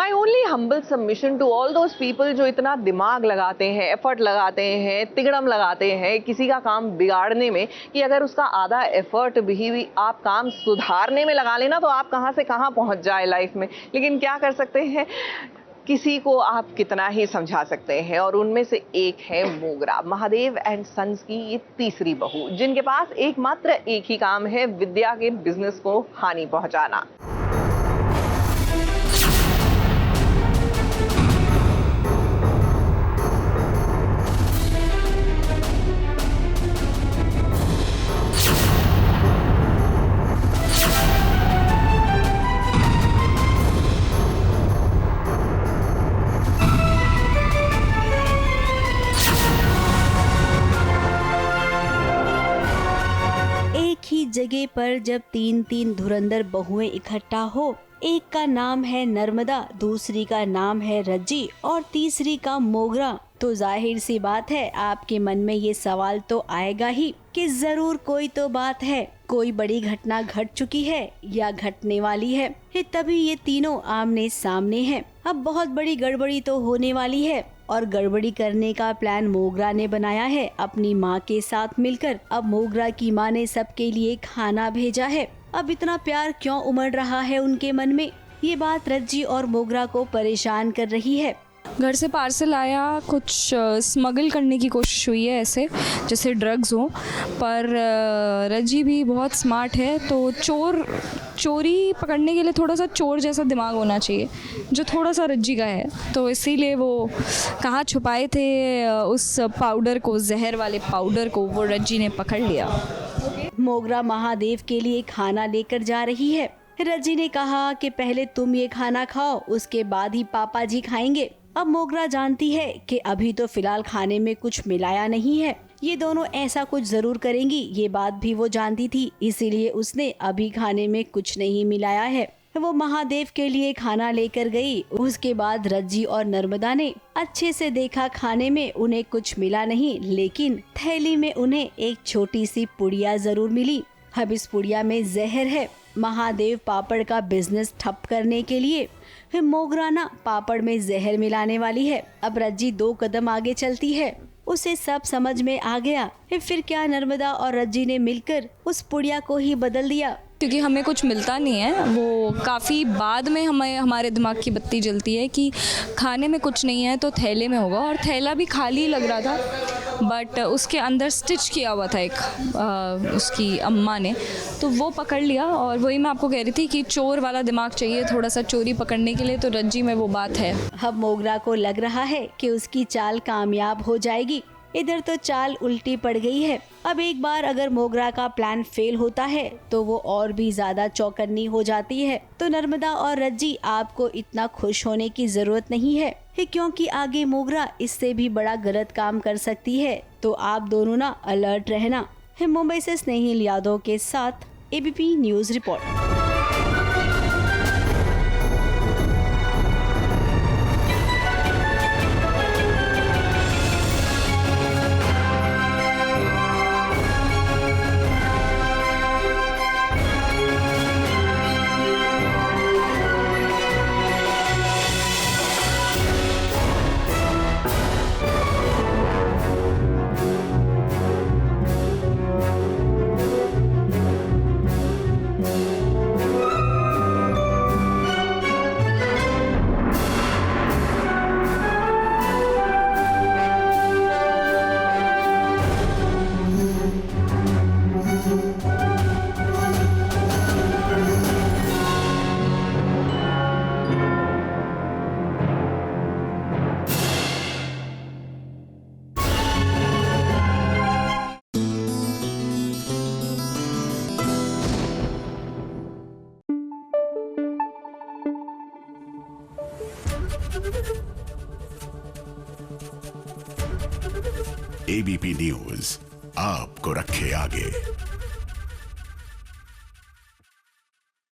My only humble submission to all those people जो इतना दिमाग लगाते हैं, एफर्ट लगाते हैं, तिगड़म लगाते हैं किसी का काम बिगाड़ने में, कि अगर उसका आधा एफर्ट भी आप काम सुधारने में लगा लेना तो आप कहाँ से कहाँ पहुँच जाए लाइफ में। लेकिन क्या कर सकते हैं, किसी को आप कितना ही समझा सकते हैं। और उनमें से एक है मोगरा, महादेव एंड सन्स की ये तीसरी बहू, जिनके पास एकमात्र एक ही काम है, विद्या के बिजनेस को हानि पहुंचाना। जगह पर जब तीन तीन धुरंधर बहुएं इकट्ठा हो, एक का नाम है नर्मदा, दूसरी का नाम है रज्जी और तीसरी का मोगरा, तो जाहिर सी बात है आपके मन में ये सवाल तो आएगा ही कि जरूर कोई तो बात है, कोई बड़ी घटना घट चुकी है या घटने वाली है। तभी ये तीनों आमने सामने हैं। अब बहुत बड़ी गड़बड़ी तो होने वाली है और गड़बड़ी करने का प्लान मोगरा ने बनाया है अपनी माँ के साथ मिलकर। अब मोगरा की माँ ने सबके लिए खाना भेजा है। अब इतना प्यार क्यों उमड़ रहा है उनके मन में, ये बात रज्जी और मोगरा को परेशान कर रही है। घर से पार्सल आया, कुछ स्मगल करने की कोशिश हुई है, ऐसे जैसे ड्रग्स हो, पर रज्जी भी बहुत स्मार्ट है, तो चोरी पकड़ने के लिए थोड़ा सा चोर जैसा दिमाग होना चाहिए, जो थोड़ा सा रज्जी का है। तो इसीलिए वो कहाँ छुपाए थे उस पाउडर को, जहर वाले पाउडर को, वो रज्जी ने पकड़ लिया। मोगरा महादेव के लिए खाना लेकर जा रही है। रज्जी ने कहा कि पहले तुम ये खाना खाओ, उसके बाद ही पापा जी खाएंगे। अब मोगरा जानती है कि अभी तो फिलहाल खाने में कुछ मिलाया नहीं है, ये दोनों ऐसा कुछ जरूर करेंगी, ये बात भी वो जानती थी, इसीलिए उसने अभी खाने में कुछ नहीं मिलाया है। वो महादेव के लिए खाना लेकर गई। उसके बाद रज्जी और नर्मदा ने अच्छे से देखा, खाने में उन्हें कुछ मिला नहीं, लेकिन थैली में उन्हें एक छोटी सी पुड़िया जरूर मिली। अब इस पुड़िया में जहर है। महादेव पापड़ का बिजनेस ठप करने के लिए फिर मोगरा ना पापड़ में जहर मिलाने वाली है। अब रज्जी 2 कदम आगे चलती है, उसे सब समझ में आ गया। फिर क्या नर्मदा और रज्जी ने मिलकर उस पुड़िया को ही बदल दिया, क्योंकि हमें कुछ मिलता नहीं है। वो काफ़ी बाद में हमारे दिमाग की बत्ती जलती है कि खाने में कुछ नहीं है तो थैले में होगा, और थैला भी खाली लग रहा था, बट उसके अंदर स्टिच किया हुआ था एक उसकी अम्मा ने, तो वो पकड़ लिया। और वही मैं आपको कह रही थी कि चोर वाला दिमाग चाहिए थोड़ा सा चोरी पकड़ने के लिए, तो रज्जी में वो बात है। अब मोगरा को लग रहा है कि उसकी चाल कामयाब हो जाएगी, इधर तो चाल उल्टी पड़ गई है। अब एक बार अगर मोगरा का प्लान फेल होता है तो वो और भी ज्यादा चौकन्नी हो जाती है। तो नर्मदा और रज्जी, आपको इतना खुश होने की जरूरत नहीं है, क्योंकि आगे मोगरा इससे भी बड़ा गलत काम कर सकती है। तो आप दोनों ना अलर्ट रहना। मुंबई से स्नेहिल यादव के साथ ABP news report. ABP news आपको रखे आगे।